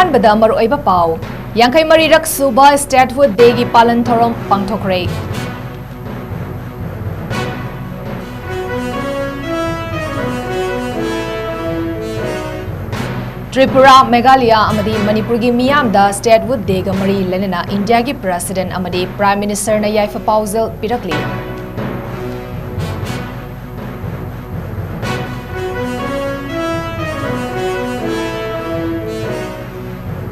अहानबदा मरुओइबा पाउ यांखै मरीरक सुबा statehood day की पालन थोरम पांगथोखरे त्रिपुरा मेघालय अमदी मणिपुर की मियामदा स्टेटहुड डे का मरी लेना इंडिया की प्रेसिडेंट अमदी प्राइम मिनिस्टर ने याइफा पाउजल पिरकली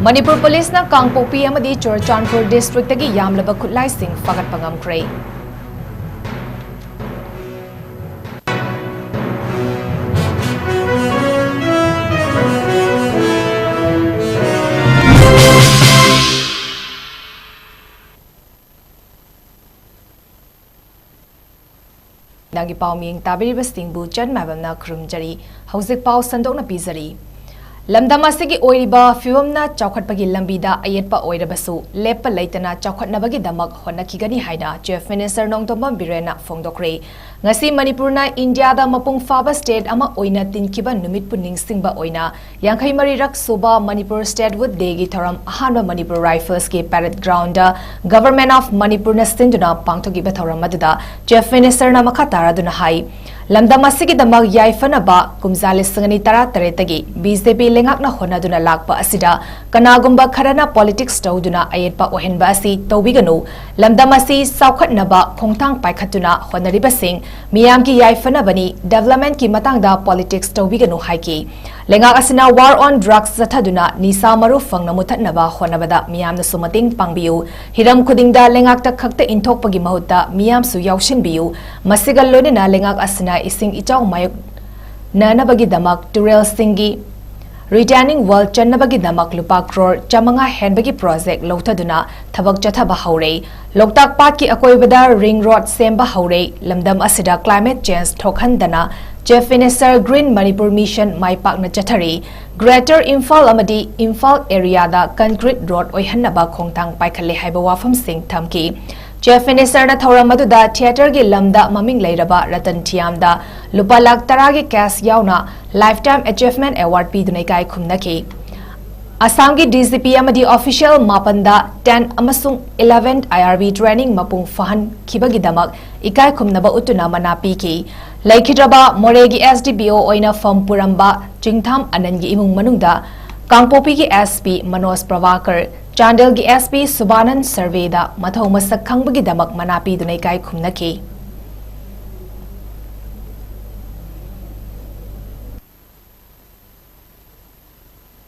मणिपुर पुलिस ना कांगपोपी अमदी चुरचानपुर डिस्ट्रिक्ट की यामलबा खुलाई सिंह फगत पंगमख्रे नागी पाव मिंग ताबिरिबा सिंहबु ꯆꯟꯃꯥꯏꯕꯝꯅ ꯈꯨꯔꯨꯝꯖꯔꯤ ꯍꯧꯖꯤꯛ ꯄꯥꯎ ꯁꯟꯗꯣꯛꯅ ꯄꯤꯖꯔꯤ ꯂꯝꯗꯝ ꯑꯁꯤꯒꯤ ꯑꯣꯏꯔꯤꯕ ꯐꯤꯕꯝꯅ ꯆꯥꯎꯈꯠꯄꯒꯤ ꯂꯝꯕꯤꯗ ꯑꯌꯦꯠꯄ ꯑꯣꯏꯔꯕꯁꯨ ꯂꯦꯞꯄ ꯂꯩꯇꯅ ꯆꯥꯎꯈꯠꯅꯕꯒꯤꯗꯃꯛ ꯍꯣꯠꯅꯈꯤꯒꯅꯤ ꯍꯥꯏꯅ ꯆꯤꯐ ꯃꯤꯅꯤꯁꯇꯔ ꯅꯣꯡꯊꯣꯝꯕꯝ ꯕꯤꯔꯦꯟꯅ ꯐꯣꯡꯗꯣꯛꯈ꯭ꯔꯦ ꯉꯁꯤ ꯃꯅꯤꯄꯨꯔꯅ ꯏꯟꯗꯤꯌꯥꯗ ꯃꯄꯨꯡ ꯐꯥꯕ ꯁ꯭ꯇꯦꯠ ꯑꯃ ꯑꯣꯏꯅ ꯇꯤꯟꯈꯤꯕ ꯅꯨꯃꯤꯠꯄꯨ ꯅꯤꯡꯁꯤꯡꯕ ꯑꯣꯏꯅ 53ꯔꯛ ꯁꯨꯕ ꯃꯅꯤꯄꯨꯔ ꯁ꯭ꯇꯦꯠꯍꯨꯗ ꯗꯦꯒꯤ ꯊꯧꯔꯝ ꯑꯍꯥꯟꯕ ꯃꯅꯤꯄꯨꯔ ꯔꯥꯏꯐꯜꯁꯀꯤ ꯄꯦꯔꯦꯗ ꯒ꯭ꯔꯥꯎꯟꯗ ꯒꯚꯔꯟꯃꯦꯟꯠ ꯑꯣꯐ ꯃꯅꯤꯄꯨꯔꯅ ꯁꯤꯟꯗꯨꯅ ꯄꯥꯡꯊꯣꯛꯈꯤꯕ ꯊꯧꯔꯝ ꯑꯗꯨꯗ ꯆꯤꯐ ꯃꯤꯅꯤꯁꯇꯔꯅ ꯃꯈꯥ ꯇꯥꯔꯗꯨꯅ ꯍꯥꯏ ꯂꯝꯗꯝ ꯑꯁꯤꯒꯤꯗꯃꯛ ꯌꯥꯏꯐꯅꯕ ꯀꯨꯝꯖꯥ 2018ꯗꯒꯤ ꯕꯤꯖꯦꯄꯤ ꯂꯩꯉꯥꯛꯅ ꯍꯣꯠꯅꯗꯨꯅ ꯂꯥꯛꯄ ꯑꯁꯤꯗ ꯀꯅꯥꯒꯨꯝꯕ ꯈꯔꯅ ꯄꯣꯂꯤꯇꯤꯛꯁ ꯇꯧꯗꯨꯅ ꯑꯌꯦꯠꯄ ꯑꯣꯏꯍꯟꯕ ꯑꯁꯤ ꯇꯧꯕꯤꯒꯅꯨ ꯂꯝꯗꯝ ꯑꯁꯤ ꯆꯥꯎꯈꯠꯅꯕ ꯈꯣꯡꯊꯥꯡ ꯄꯥꯏꯈꯠꯇꯨꯅ ꯍꯣꯠꯅꯔꯤꯕꯁꯤꯡ ꯃꯤꯌꯥꯝꯒꯤ ꯌꯥꯏꯐꯅꯕꯅꯤ ꯗꯦꯚꯂꯞꯃꯦꯟꯠꯀꯤ ꯃꯇꯥꯡꯗ ꯄꯣꯂꯤꯇꯤꯛꯁ ꯇꯧꯕꯤꯒꯅꯨ ꯍꯥꯏꯈꯤ ꯂꯩꯉꯥꯛ ꯑꯁꯤꯅ ꯋꯥꯔ ꯑꯣꯟ ꯗ꯭ꯔꯒꯁ ꯆꯠꯊꯗꯨꯅ ꯅꯤꯁꯥ ꯃꯔꯨ ꯐꯪꯅ ꯃꯨꯊꯠꯅꯕ ꯍꯣꯠꯅꯕꯗ ꯃꯤꯌꯥꯝꯅꯁꯨ ꯃꯇꯦꯡ ꯄꯥꯡꯕꯤꯌꯨ ꯍꯤꯔꯝ ꯈꯨꯗꯤꯡꯗ ꯂꯩꯉꯥꯛꯇ ꯈꯛꯇ ꯏꯟꯊꯣꯛꯄꯒꯤ ꯃꯍꯨꯠꯇ ꯃꯤꯌꯥꯝꯁꯨ ꯌꯥꯎꯁꯤꯟꯕꯤꯌꯨ ꯃꯁꯤꯒ ꯂꯣꯏꯅꯅ ꯂꯩꯉꯥꯛ ꯑꯁꯤꯅ ꯏꯁꯤꯡ ꯏꯆꯥꯎ ꯃꯥꯌꯣꯛꯅꯅꯕꯒꯤꯗꯃꯛ ꯇꯨꯔꯦꯜꯁꯤꯡꯒꯤ ꯔꯤꯇꯦꯅꯤꯡ ꯋꯥꯜ ꯆꯟꯅꯕꯒꯤꯗꯃꯛ ꯂꯨꯄꯥ ꯀ꯭ꯔꯣꯔ 500 ꯍꯦꯟꯕꯒꯤ ꯄ꯭ꯔꯣꯖꯦꯛ ꯂꯧꯊꯗꯨꯅ ꯊꯕꯛ ꯆꯠꯊꯕ ꯍꯧꯔꯦ ꯂꯣꯛꯇꯥꯛ ꯄꯥꯠꯀꯤ ꯑꯀꯣꯏꯕꯗ ꯔꯤꯡ ꯔꯣꯗ ꯁꯦꯝꯕ ꯍꯧꯔꯦ ꯂꯝꯗꯝ ꯑꯁꯤꯗ ꯀ꯭ꯂꯥꯏꯃꯦꯠ ꯆꯦꯟꯖ ꯊꯣꯛꯍꯟꯗꯅ chief minister green Manipur mission ꯃꯥꯏ ꯄꯥꯛꯅ ꯆꯠꯊꯔꯤ ꯒ꯭ꯔꯦꯇꯔ ꯏꯝꯐꯥꯜ ꯑꯃꯗꯤ ꯏꯝꯐꯥꯜ ꯑꯦꯔꯤꯌꯥꯗ ꯀꯟꯀ꯭ꯔꯤꯠ ꯔꯣꯗ ꯑꯣꯏꯍꯟꯅꯕ ꯈꯣꯡꯊꯥꯡ ꯄꯥꯏꯈꯠꯂꯦ ꯍꯥꯏꯕ ꯋꯥꯐꯝꯁꯤꯡ ꯊꯝꯈꯤ ꯆꯤꯐ ꯃꯤꯅꯤꯁꯇꯔꯅ ꯊꯧꯔꯝ ꯑꯗꯨꯗ ꯊꯤꯌꯦꯇꯔꯒꯤ ꯂꯝꯗ ꯃꯃꯤꯡ ꯂꯩꯔꯕ ꯔꯇꯟ ꯊꯤꯌꯥꯝꯗ ꯂꯨꯄꯥ ꯂꯥꯈ 10ꯒꯤ ꯀꯦꯁ ꯌꯥꯎꯅ ꯂꯥꯏꯐꯇꯥꯏꯝ ꯑꯦꯆꯤꯚꯃꯦꯟꯠ ꯑꯦꯋꯥꯔꯗ ꯄꯤꯗꯨꯅ ꯏꯀꯥꯏ ꯈꯨꯝꯅꯈꯤ ꯑꯁꯥꯝꯒꯤ ꯗꯤꯖꯤꯄꯤ ꯑꯃꯗꯤ ꯑꯣꯐꯤꯁꯤꯌꯦꯜ 8ꯗ 10 ꯑꯃꯁꯨꯡ 11th IRB ꯇ꯭ꯔꯦꯅꯤꯡ ꯃꯄꯨꯡ ꯐꯥꯍꯟꯈꯤꯕꯒꯤꯗꯃꯛ ꯏꯀꯥꯏ ꯈꯨꯝꯅꯕ ꯎꯠꯇꯨꯅ ꯃꯅꯥ ꯄꯤꯈꯤ ꯂꯩꯈꯤꯗ꯭ꯔꯕ ꯃꯣꯔꯦꯒꯤ SDBO ꯑꯣꯏꯅ ꯐꯝ ꯄꯨꯔꯝꯕ ꯆꯤꯡꯊꯥꯝ ꯑꯅꯟꯒꯤ ꯏꯃꯨꯡ ꯃꯅꯨꯡꯗ ꯀꯥꯡꯄꯣꯛꯄꯤꯒꯤ SP ꯃꯅꯣꯖ ꯄ꯭ꯔꯚꯥꯀꯔ ꯆꯥꯟꯗꯦꯜꯒꯤ SP ꯁꯨꯕꯥꯅꯟ ꯁꯔꯚꯦꯗ ꯃꯊꯧ ꯃꯁꯛ ꯈꯪꯕꯒꯤꯗꯃꯛ ꯃꯅꯥ ꯄꯤꯗꯨꯅ ꯏꯀꯥꯏ ꯈꯨꯝꯅꯈꯤ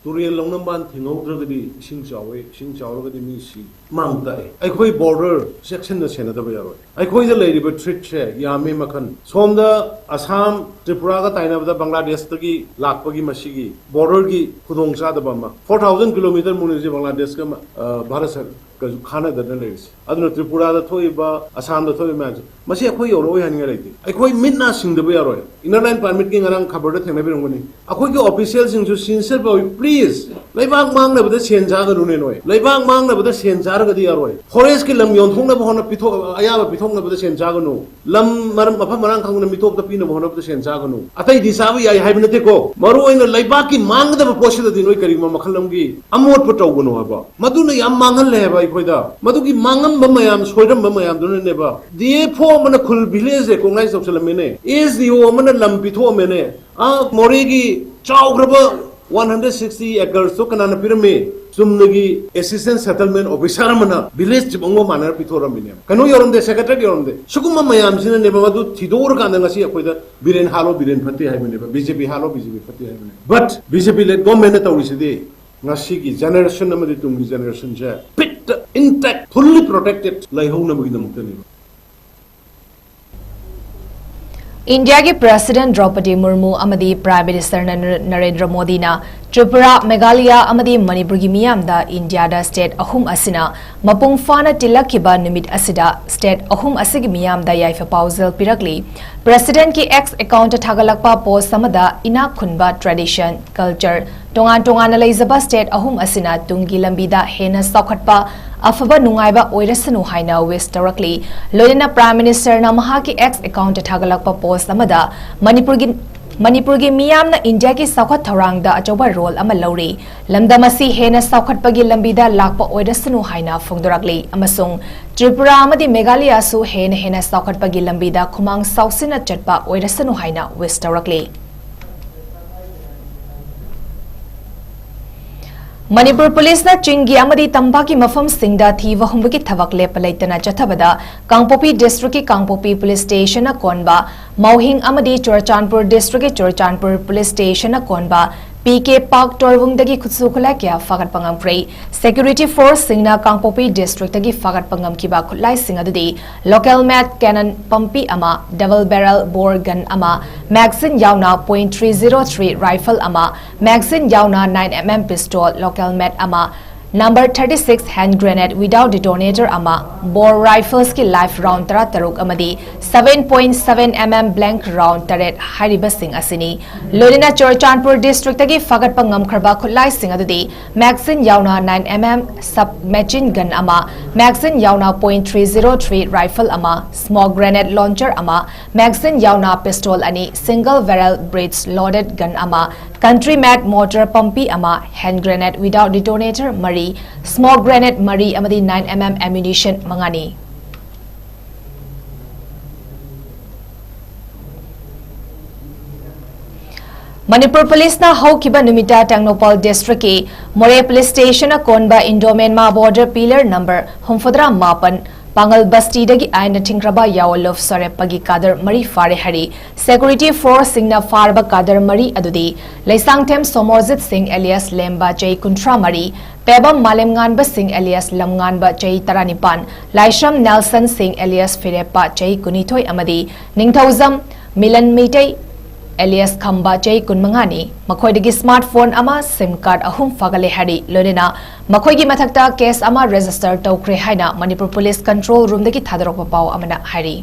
तुरेल लौनबान थिंगौद्रगदी इसिंग चावे इसिंग चावरगदी मिसी मांगताय अखोई बॉर्डर सेक्शन द सेनदब यारोय अखोई द लेरिबा थ्रेट से यामे मखन सोमदा असम त्रिपुरा का ताइनाबदा बांग्लादेश तगी लाखपगी मसीगी बॉर्डर की खुदोंगचादबा मा 4000 किलोमीटर मुनिजे बांग्लादेश का भारत कजु खाना दन लेरिस अदुन त्रिपुरा द थोइबा असम द थोइबा मसी अखोई योरोय हानिंगा लेति अखोई मिन्ना सिंगदब यारोय इनर लाइन परमिट की ngरang खबर द थेंना बिरंगनी अखोई के ऑफिशियल सिंग जो सिंसियर बॉय प्लीज लेबांग मांगनबदा सेन जागरुने नोय लेबांग मांगनबदा सेन जारगदी यारोय फॉरेस्ट के लम योनथोंनबा होना पिथो अयाबा पिथोंनबदा सेन जागनु लम मरम मफम मरang खंगना मिथोबदा पिनबा होनबदा सेन जागनु अतै दिसाबा याय हाइबनते को मरु ओइना लेबा की मांगदबा पोसिददी नोय करिमा मखलमगी अमोट पटौगनो हबा मदुना याम मांगन लेबा इखोइदा मदुगी मांगम मयाम सोइरम मयाम दुनेबा दिए फो मन खुल विलेज ए कोंगाइ सबसलमेने SDO मन लम पिथो मेने आ मोरेगी चाउग्रबा 160 acres so kanana pirame sumnagi assistant settlement officer mana village chibongo manar pithora mine kanu yoromde secretary yoromde sukuma mayam sina ne badu thidor kanda ngasi akoida biren halo biren phati haibane BJP halo BJP phati haibane but BJP led government na tawriside ngasi gi generation amadi tumgi generation ja fit intact fully protected lai hona bagi namutani India की president Draupadi Murmu अमदी prime minister Narendra Modi ना त्रिपुरा मेघालय अमदी मणिपुर की मियामदा India दा state अहुम असिना मपुंग फाना तिलकिबा निमित असिदा state अहुम असिगी मियामदा याइफा पाउजल पिरकली president की x account थागलकपा post समदा इना खुनबा tradition culture तोंगान तोंगान लेजबा state अहुम असिना तुंगी लंबीदा हेना सौखटपा अफबा नुंगाइबा ओइरसनु हाइना विश तौरकली लोयना प्राइम मिनिस्टर ना महा की एक्स अकाउंट थागलकपा पोस्ट समदा मणिपुर की Manipur gi miyam na India ki saukhat thorang da achoba role ama lori lamdam asi hena saukhat pagi lambida lakpa oirasanu haina phongdorakli amasung Tripura amadi Meghalaya su hena saukhat pagi lambida khumang sausina chatpa oirasanu haina wish tawrakli Manipur Police na Chingi amadi Tambaki mafam singda thiva humbaki thavak lepa leitana chathabada Kangpopi District ki Kangpopi Police Station na konba Mauhing amadi Churachandpur District ki Churachandpur Police Station na konba PK Park Torvungdagi khutsu khulai kya fagat pangam prei Security Force singna Kangpopi District dagi fagat pangam kiba khulai singa dudi Local Mat Cannon Pumpi ama Double Barrel Bore Gun ama Magazine yauna .303 Rifle ama Magazine yauna 9mm Pistol Local Mat ama Number 36 hand grenade without detonator ama bore rifles ki live round tara taruk amadi 7.7mm blank round taret hariba sing asini Lorina Churachandpur district tagi fagat pangam kharba khulai sing adudi magazine yauna 9mm sub machine gun ama magazine yauna .303 rifle ama smoke grenade launcher ama magazine yauna pistol ani single barrel breech loaded gun ama country mat mortar pumpy ama hand grenade without detonator mari smoke grenade mari amadi 9mm ammunition mangani Manipur Police na haukiba numita Tangnopal District ki More Police Station na konba Indomenma border pillar number humfodra mapan Pangal Basti dagi aina tingraba yawolof sare pagi kadar mari fare hari Security Force singna farba kadar mari adudi Laisangthem Somorzit Singh alias Lemba Jai Kuntra mari Pebam Malemnganba Singh alias Lamnganba Jai Taranipan Laisham Nelson Singh alias Firepa Jai Kunithoi amadi Ningthauzam Milan Meitei alias Khamba Jai Kunmangani Makhoidagi smartphone ama SIM card ahum fagale hari lonena Makhoigi mathakta case ama register tawkre haina Manipur Police Control Room dagi thadrokpa pau amana hari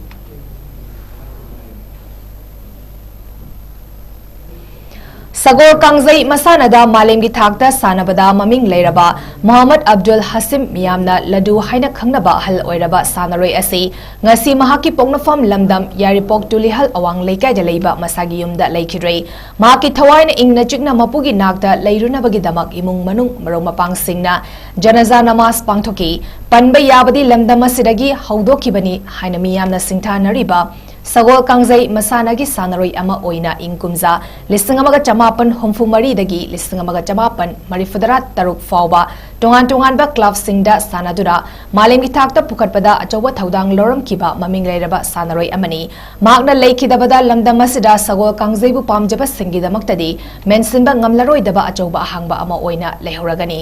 𝐋𝐢𝐯𝐞𝐬 masanada malemgi thakta sanabada maming leiraba Muhammad Abdul Hasim miyamna ladu haina khangnaba hal oiraba sanaroi asi ngasi mahaki pongnafam lamdam yaripok tulihal awang leikai da leiba masagi yumda leikidrei mahaki thawaina ingna chikna mapugi nakda leirunabagi damak imung manung marong mapang singna janaza namaz pangthoki panba yabadi lamdam asidagi haudokibani haina miyamna singthanariba 𝐋𝐢𝐯𝐞𝐬 masanagi sanaroi ama oina ingkumza _1,500 humfumari dagi _1,530 fauba tongan ba club singda sanadura malemgi thakta pukhatpada achoba thaudang loram kiba maming leiraba sanaroi amani magna leikidabada lamdam asida 𝐋𝐢𝐯𝐞𝐬 bu pamjaba singidamakta mensinba ngamlaroi daba achoba ahangba ama oina lehoragani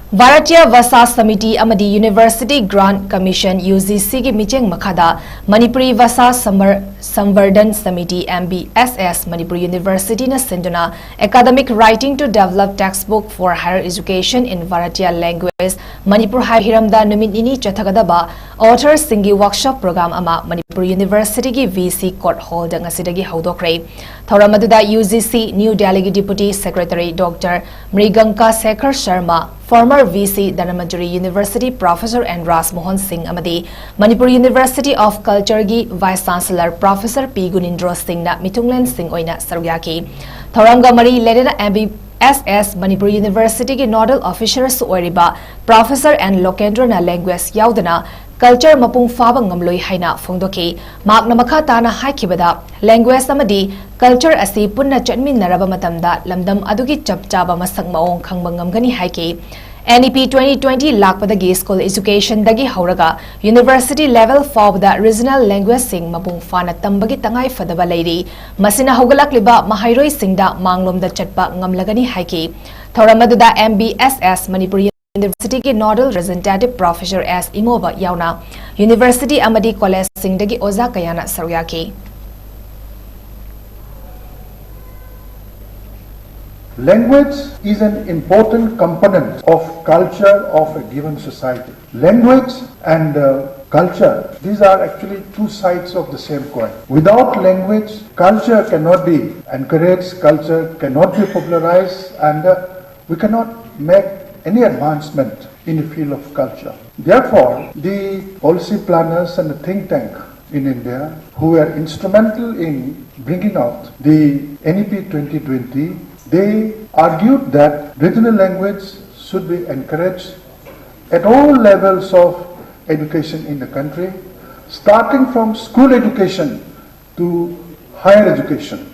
Bharatiya Vasa Samiti amadi University Grant Commission UGC ki micheng makhada Manipuri Vasa Samvardhan Samiti MBSS Manipur University na sinduna academic writing to develop textbook for higher education in Bharatiya language Manipur Hiramda numit chathagadaba author singi workshop program ama Manipur University ki VC court hall da ngasidagi haudokre Thauramadu UGC New Delhi Deputy Secretary Dr. Mriganka Sekhar Sharma former VC Dhanamajuri University Professor Andras Mohan Singh amadi Manipur University of Culture gi Vice Chancellor Professor P Gunindro Singh na mitunglen Singh oina sarugyaki Thauramga mari ledena MBSS Manipur University ki nodal officers oiriba Professor and Lokendra na language yaudana culture mapung faba ngamloi haina phongdoki magna makha tana haikibada language amadi culture asi punna chatminaraba matamda lamdam adugi chapchaba masak maong khangba ngamgani haiki NEP 2020 lakpadagi school education dagi hauraga university level fawda regional language sing mapung fana tambagi tangai fadaba leiri masina hogalakliba mahairoi singda manglomda chatpa ngamlagani haiki thoramaduda MBSS Manipur University ki nodal representative Professor S Imoba yauna University amadi college singdagi oza kayana saryaki Language is an important component of culture of a given society. Language and culture, these are actually two sides of the same coin. Without language, culture cannot be encouraged, culture cannot be popularized, and we cannot make any advancement in the field of culture. Therefore, the policy planners and the think tank in India who were instrumental in bringing out the NEP 2020. They argued that regional language should be encouraged at all levels of education in the country, starting from school education to higher education.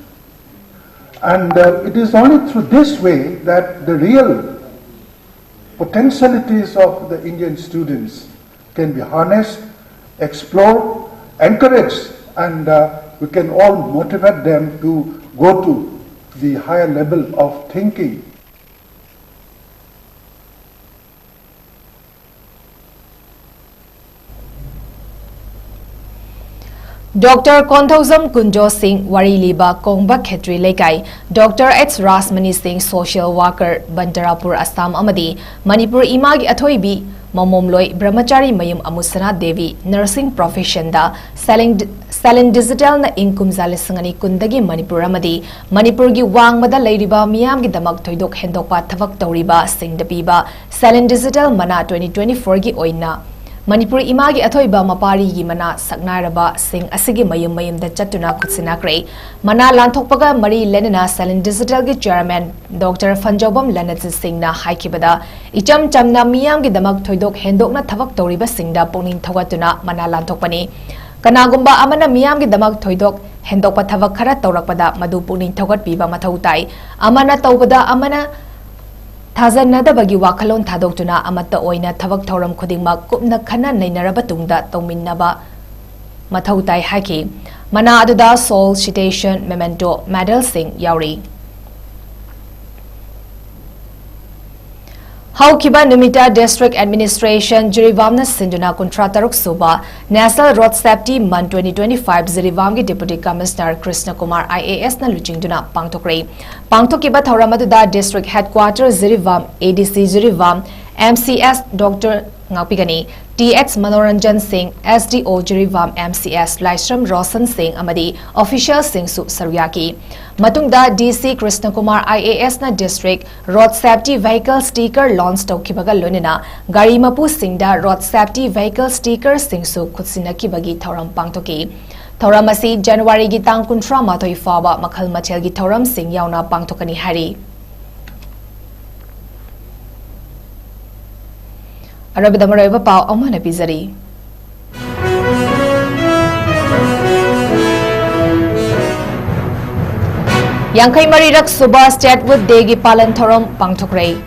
And it is only through this way that the real potentialities of the Indian students can be harnessed, explored, encouraged, and we can all motivate them to go to the higher level of thinking. Dr. 𝐶𝐞𝐬𝐬 𝐁𝐫𝐸 Wariliba Kongba Khetri Lekai, Dr. 𝐋𝐢𝐯𝐸𝐬 Singh Social Worker Bandarapur Assam Amadi, Manipur Imagi Athoibi, Momomloi Brahmachari Mayum Amusana Devi, Nursing Profession da, Selling Digital na Income Zalisangani Kundagi Manipur Amadi, Manipurgi Wang Mada Lairiba Miyamgi Damak Toidok Hendokpa Tavak Tauriba Sing the Piba, Selling Digital Mana 2024 gi Oina. Manipur imagi athoiba mapari gi mana saknaraba sing asigi mayum da chatuna kutsinakre mana lanthokpaga mari lenena Selling Digital gi chairman Dr. Fanjobam Lanat Singh na haikibada icham chamna miyam gi damak thoidok hendokna thavak toriba singda pongning thawatuna mana lanthokpani kanagumba amana miyam gi damak thoidok hendokpa thavak khara tawrakpada madu pongning thagat piba mathau tai amana tawbada amana Thazanadabagi wakalon thadokuna amata oina thavak thoram khudingmak kupna khana nainaraba tungda tawminnaba mathau tai haki mana aduda soul citation memento medal sing yauri Haukiba Numita District Administration Jirivamna Sinduna Contrataruk Suba National Road Safety Month 2025 Jirivamgi Deputy Commissioner Krishna Kumar IAS na Luchingduna Pangtokre Pangtokiba Thauramatuda District Headquarters Jirivam ADC Jirivam MCS Dr. Ngapigani TX Manoranjan Singh SDO Jirivam MCS Laisram Rosan Singh Amadi Official Singh Su Saruyaki Matungda DC Krishna Kumar IAS na District Road Safety Vehicle Sticker launch Tokibaga Lunina Gari Mapu Singda Road Safety Vehicle Sticker Singh Su Kutsinaki Bagi Thauram Pangtoki Thauramasi January gi tang kuntra matoi faba makhal machel gi Thauram Singh yauna Pangtokani hari Arabida Maraiba Pau Omana Pizari. Yankai Marirak Suba State with Degi Palan Thoram Pangtokre.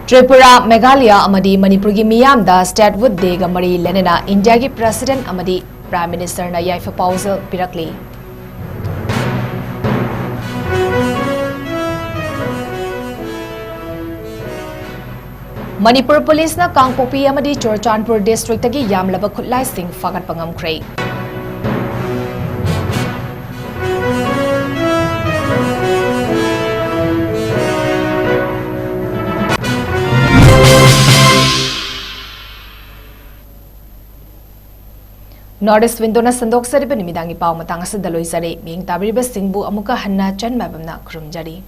Tripura Meghalaya Amadi Manipurgi Miyamda State with Dega Mari Lenina Indiagi President Amadi Prime Minister na Yaifa Pausal Pirakli. Manipur Police na Kangpopi amadi Churachandpur District tagi yamlaba khutlai sing fagat pangamkhrei. Northeast Windona Sandok Sariba Nimidangi Pau Matang asada loisari ming tabiriba singbu amuka hanna 𝐶𝐿 khurumjari.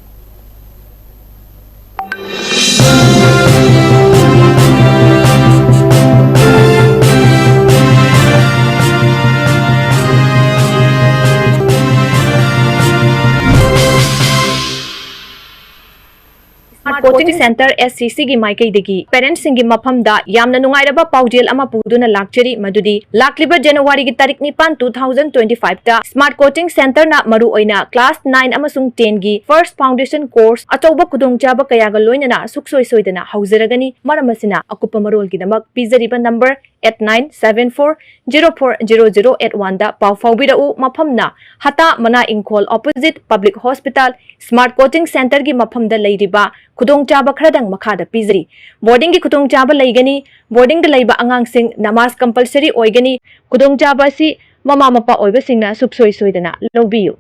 Coaching Center SCC gi Maikai degi parents singi mafam da yamna nungairaba paujel ama puduna lakchari madudi lakliba January gi tarik 9 2025 ta Smart Coaching Center na maru oina class 9 amasung 10 gi first foundation course achauba kudongchaba kayaga loinana suksoi soidana hauzaragani maramasina akupa marol gi damak pizariba number 8974040081 da pau faubirau mafamna hata mana ingkol opposite public hospital Smart Coaching Center gi mafamda leiriba kudongchaba khradang makhada pizri boarding gi kudongchaba leigani boarding da leiba angang sing namaz compulsory oigani kudongchaba si mama mapa oiba singna subsoi soidana lobiyu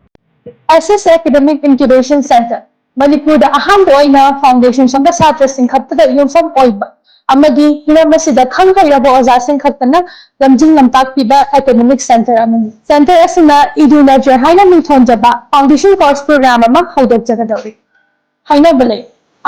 SS Academic Incubation Center Manipur da aham oina foundation sanga satra sing khatta yumfam oiba amadi hiramasida khangkhairabo oza sing khattana lamjing lamtak piba academic center amani center asina iduna je haina mithonjaba foundation course program ama hodok jagadori haina bale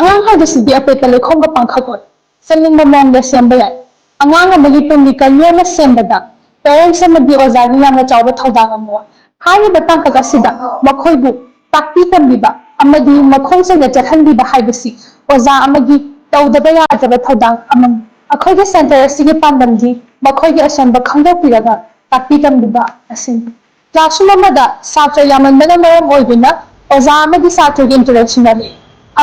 angang hadasidi apeta lekhonga pangkhakot ꯁꯦꯝꯅꯤꯡꯕ ꯃꯑꯣꯡꯗ ꯁꯦꯝꯕ ꯌꯥꯏ ꯑꯉꯥꯡ ꯑꯃꯒꯤ ꯇꯨꯡꯒꯤ career ꯑꯃ ꯁꯦꯝꯕꯗ parents ꯑꯃꯗꯤ ꯑꯣꯖꯥꯒꯤ ꯌꯥꯝꯅ ꯆꯥꯎꯕ ꯊꯧꯗꯥꯡ ꯑꯃ ꯑꯣꯏ ꯍꯥꯏꯔꯤꯕ ꯇꯥꯡꯀꯛ ꯑꯁꯤꯗ ꯃꯈꯣꯏꯕꯨ ꯇꯥꯛꯄꯤ ꯇꯝꯕꯤꯕ ꯑꯃꯗꯤ ꯃꯈꯣꯡꯁꯦꯡꯅ ꯆꯠꯍꯟꯕꯤꯕ ꯍꯥꯏꯕꯁꯤ ꯑꯣꯖꯥ ꯑꯃꯒꯤ ꯇꯧꯗꯕ ꯌꯥꯗ꯭ꯔꯕ ꯊꯧꯗꯥꯡ ꯑꯃꯅꯤ ꯑꯩꯈꯣꯏꯒꯤ ꯁꯦꯟꯇꯔ ꯑꯁꯤꯒꯤ ꯄꯥꯟꯗꯝꯗꯤ ꯃꯈꯣꯏꯒꯤ ꯑꯁꯣꯟꯕ ꯈꯪꯗꯣꯛꯄꯤꯔꯒ ꯇꯥꯛꯄꯤ ꯇꯝꯕꯤꯕ ꯑꯁꯤꯅꯤ ꯀ꯭ꯂꯥꯁꯔꯨꯝ ꯑꯃꯗ ꯁꯥꯇ꯭ꯔ ꯌꯥꯝꯃꯟꯕꯅ ꯃꯔꯝ ꯑꯣꯏꯗꯨꯅ ꯑꯣꯖꯥ ꯑꯃꯗꯤ ꯁꯥꯇ꯭ꯔꯒꯤ ꯏꯟꯇꯔꯦꯛꯁꯟ ꯂꯩ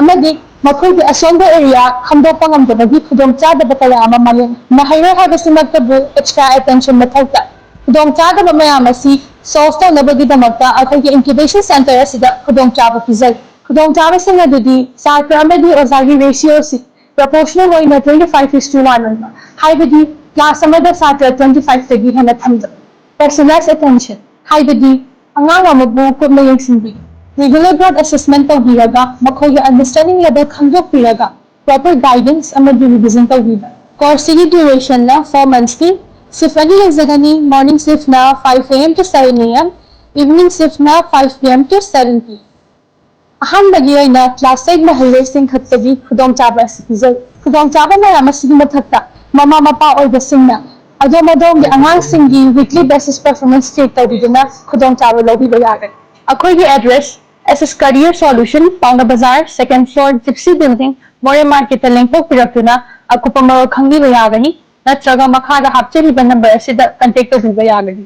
ꯑꯃꯗꯤ ꯃꯈꯣꯏꯒꯤ ꯑꯁꯣꯟꯕ ꯑꯦꯔꯤꯌꯥ ꯈꯪꯗꯣꯛꯄ ꯉꯝꯗꯕꯒꯤ ꯈꯨꯗꯣꯡꯆꯥꯗꯕ ꯀꯌꯥ ꯑꯃ ꯃꯥꯌꯣꯛꯅꯩ ꯃꯍꯩꯔꯣꯏ ꯍꯥꯏꯕꯁꯤꯃꯛꯇꯕꯨ ꯑꯦꯛꯁꯇ꯭ꯔꯥ ꯑꯦꯇꯦꯟꯁꯟ ꯃꯊꯧ ꯇꯥꯏ ꯈꯨꯗꯣꯡꯆꯥꯗꯕ ꯃꯌꯥꯝ ꯑꯁꯤ ꯁꯣꯜꯚ ꯇꯧꯅꯕꯒꯤꯗꯃꯛꯇ ꯑꯩꯈꯣꯏꯒꯤ ꯏꯟꯀ꯭ꯌꯨꯕꯦꯁꯟ ꯁꯦꯟꯇꯔ ꯑꯁꯤꯗ ꯈꯨꯗꯣꯡꯆꯥꯕ ꯄꯤꯖꯔꯤ ꯈꯨꯗꯣꯡꯆꯥꯕꯁꯤꯡ ꯑꯗꯨꯗꯤ ꯁꯥꯇ꯭ꯔ ꯑꯃꯗꯤ ꯑꯣꯖꯥꯒꯤ ꯔꯦꯁꯤꯌꯣꯁꯤ ꯄ꯭ꯔꯣꯄꯣꯔꯁꯅꯦꯜ ꯑꯣꯏꯅ 25:1 ꯑꯣꯏꯕ ꯍꯥꯏꯕꯗꯤ ꯀ꯭ꯂꯥꯁ ꯑꯃꯗ ꯁꯥꯇ꯭ꯔ 25ꯗꯒꯤ ꯍꯦꯟꯅ ꯊꯝꯗꯕ ꯄꯔꯁꯣꯅꯦꯂꯥꯏꯖ ꯑꯦꯇꯦꯟꯁꯟ ꯍꯥꯏꯕꯗꯤ ꯑꯉꯥꯡ ꯑꯃꯕꯨ ꯀꯨꯞꯅ ꯌꯦꯡꯁꯤꯟꯕꯤ ꯔꯤꯒꯨꯂꯔ ꯒ꯭ꯔꯣꯊ ꯑꯦꯁꯦꯁꯃꯦꯟꯠ ꯇꯧꯕꯤꯔꯒ ꯃꯈꯣꯏꯒꯤ ꯑꯟꯗꯔꯁꯇꯦꯟꯗꯤꯡ ꯂꯦꯚꯦꯜ ꯈꯪꯗꯣꯛꯄꯤꯔꯒ ꯄ꯭ꯔꯣꯄꯔ ꯒꯥꯏꯗꯦꯟꯁ ꯑꯃꯗꯤ ꯔꯤꯚꯤꯖꯟ ꯇꯧꯕꯤꯕ ꯀꯣꯔꯁꯁꯤꯒꯤ ꯗ꯭ꯌꯨꯔꯦꯁꯟꯅ 4 monthsꯀꯤ shift ꯑꯅꯤ ꯂꯩꯖꯒꯅꯤ morning shiftꯅ 5 AM to 7 AM evening shiftꯅ 5 PM to 7 PM ꯑꯍꯥꯟꯕꯒꯤ ꯑꯣꯏꯅ ꯀ꯭ꯂꯥꯁ 8 ꯃꯍꯩꯔꯣꯏꯁꯤꯡ ꯈꯛꯇꯒꯤ ꯈꯨꯗꯣꯡꯆꯥꯕ ꯑꯁꯤ ꯄꯤꯖꯩ ꯈꯨꯗꯣꯡꯆꯥꯕ ꯃꯌꯥꯝ ꯑꯁꯤꯒꯤ ꯃꯊꯛꯇ ꯃꯃꯥ ꯃꯄꯥ ꯑꯣꯏꯕꯁꯤꯡꯅ ꯑꯗꯣꯝꯒꯤ ꯑꯉꯥꯡꯁꯤꯡꯒꯤ ꯋꯤꯛꯂꯤ ꯕꯦꯁꯤꯁ ꯄꯔꯐꯣꯔꯃꯦꯟꯁ ꯆꯦꯛ ꯇꯧꯕꯤꯗꯨꯅ ꯈꯨꯗꯣꯡꯆꯥꯕ ꯂꯧꯕꯤꯕ ꯌꯥꯒꯅꯤ ꯑꯩꯈꯣꯏꯒꯤ ꯑꯦꯗ꯭ꯔꯦꯁ SS Career Solution ꯄꯥꯎꯅꯥ ꯕꯖꯥꯔ 2nd floor Gypsy Building ꯃꯣꯔꯦ ꯃꯥꯔꯀꯦꯠꯇ ꯂꯦꯡꯊꯣꯛꯄꯤꯔꯛꯇꯨꯅ ꯑꯀꯨꯞꯄ ꯃꯔꯣꯜ ꯈꯪꯕꯤꯕ ꯌꯥꯒꯅꯤ ꯅꯠꯇ꯭ꯔꯒ ꯃꯈꯥꯗ ꯍꯥꯞꯆꯔꯤꯕ ꯅꯝꯕꯔ ꯑꯁꯤꯗ ꯀꯟꯇꯦꯛ ꯇꯧꯕꯤꯕ ꯌꯥꯒꯅꯤ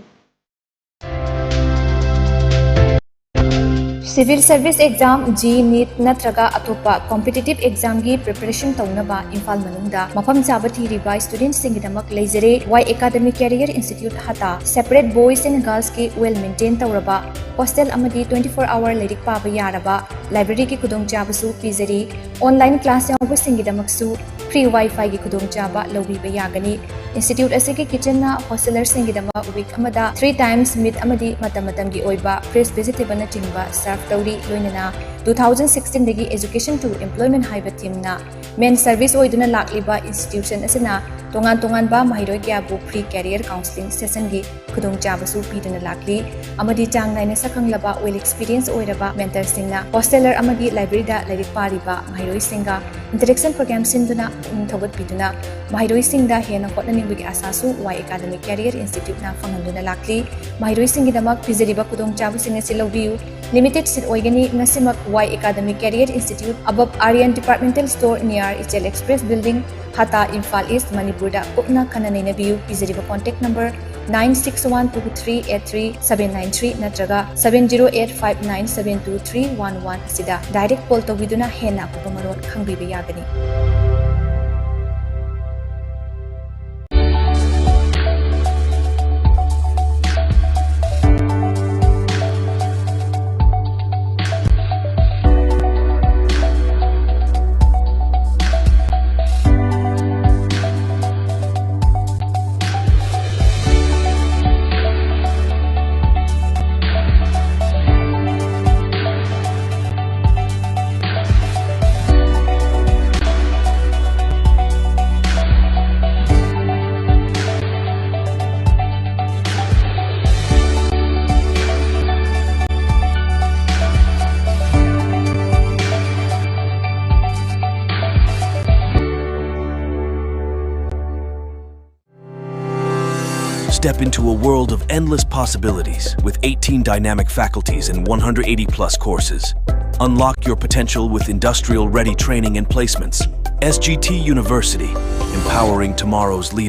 सिविल सर्विस एग्जाम जी नीट नत्रगा अतोपा कॉम्पिटिटिव एग्जाम की प्रिपरेशन तौनबा इम्फाल मनुंगदा मफम चाबा थीरिबा स्टूडेंट्स सिंगिदमक लेजरे वाई एकेडमिक कैरियर इंस्टीट्यूट हता सेपरेट बॉयज एंड गर्ल्स की वेल मेंटेन तौरबा हॉस्टल अमदी 24 आवर लेरिक पाबा यारबा लाइब्रेरी की खुदोंचाबसु पिजरी ऑनलाइन क्लास यावबा सिंगिदमकसु फ्री वाईफाई की खुदोंचाबा लौबीबा यागनी इंस्टीट्यूट असिगी किचन ना हॉस्टलर सिंगिदमक वीक अमदा 3 times मीट अमदी मतम मतम की ओइबा फ्रेश वेजिटेबल न चिंबा सर्व तौरी लोइनना 2016 दगी एजुकेशन टू एम्प्लॉयमेंट हाइबा टीमना मेन सर्विस ओइदुना लाक्लिबा इंस्टीट्यूशन असना तोंगान तोंगान बा महिरोय क्याबु फ्री कैरियर काउंसलिंग सेशन की खुदोंचाबसु पीदुना लाक्ली अमदी चांग नाइना सकंगलबा वेल एक्सपीरियंस ओइरबा मेंटर सिंगना हॉस्टलर अमदी लाइब्रेरी दा लाइरिक पारिबा महिरोय सिंगा इंटरेक्शन प्रोग्राम सिंदुना थगत पीदुना महिरोय सिंगदा हेना होटनिंगबगी आसासु वाई एकेडमिक कैरियर इंस्टीट्यूट ना फंगंदुना लाक्ली महिरोय सिंगिदमक पिजरिबा खुदोंचाबसिंग असि लौबियु लिमिटेड सीट ओइगनी नसिमक वाई एकेडमिक कैरियर इंस्टीट्यूट अब आर्यन डिपार्टमेंटल स्टोर नियर इचल एक्सप्रेस बिल्डिंग हता इम्फाल ईस्ट मणिपुर दा कुपना खननैनबियु पिजरिबा कॉन्टैक्ट नंबर 9612383793 नत्रगा 7085972311 असिदा डायरेक्ट कॉल तौबिदुना हेना कुपमरोड खंगबिबा यागनी Step into a world of endless possibilities with 18 dynamic faculties and 180+ courses. Unlock your potential with industrial-ready training and placements. SGT University, empowering tomorrow's leaders.